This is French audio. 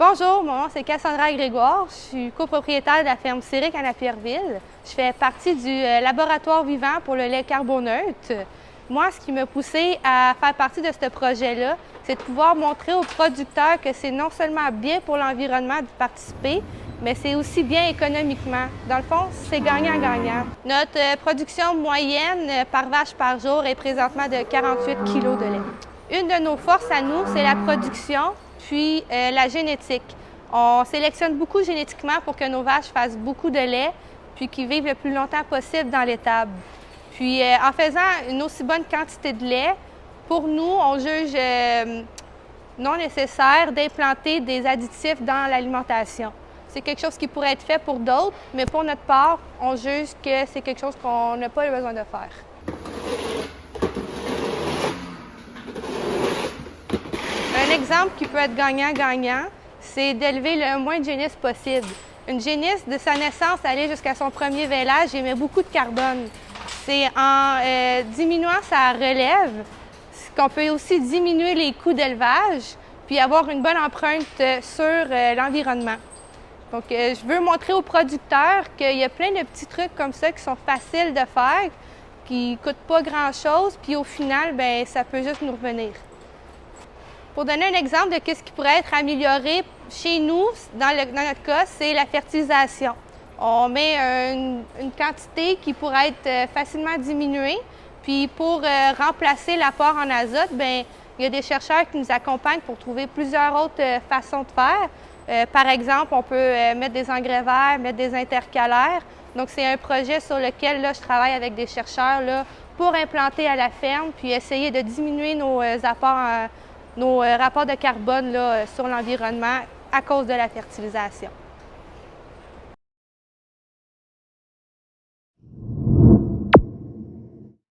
Bonjour, mon nom c'est Cassandra Grégoire. Je suis copropriétaire de la ferme Céric à Napierville. Je fais partie du laboratoire vivant pour le lait carboneutre. Moi, ce qui m'a poussé à faire partie de ce projet-là, c'est de pouvoir montrer aux producteurs que c'est non seulement bien pour l'environnement de participer, mais c'est aussi bien économiquement. Dans le fond, c'est gagnant-gagnant. Notre production moyenne par vache par jour est présentement de 48 kg de lait. Une de nos forces à nous, c'est la production, puis la génétique. On sélectionne beaucoup génétiquement pour que nos vaches fassent beaucoup de lait, puis qu'ils vivent le plus longtemps possible dans l'étable. Puis en faisant une aussi bonne quantité de lait, pour nous, on juge non nécessaire d'implanter des additifs dans l'alimentation. C'est quelque chose qui pourrait être fait pour d'autres, mais pour notre part, on juge que c'est quelque chose qu'on n'a pas besoin de faire. Un exemple qui peut être gagnant-gagnant, c'est d'élever le moins de génisses possible. Une génisse, de sa naissance, aller jusqu'à son premier vêlage, émet beaucoup de carbone. C'est en diminuant sa relève qu'on peut aussi diminuer les coûts d'élevage puis avoir une bonne empreinte sur l'environnement. Donc, je veux montrer aux producteurs qu'il y a plein de petits trucs comme ça qui sont faciles de faire, qui ne coûtent pas grand-chose, puis au final, bien, ça peut juste nous revenir. Pour donner un exemple de ce qui pourrait être amélioré chez nous, dans notre cas, c'est la fertilisation. On met une quantité qui pourrait être facilement diminuée. Puis pour remplacer l'apport en azote, bien, il y a des chercheurs qui nous accompagnent pour trouver plusieurs autres façons de faire. Par exemple, on peut mettre des engrais verts, mettre des intercalaires. Donc, c'est un projet sur lequel là, je travaille avec des chercheurs là, pour implanter à la ferme, puis essayer de diminuer nos rapports de carbone là, sur l'environnement à cause de la fertilisation.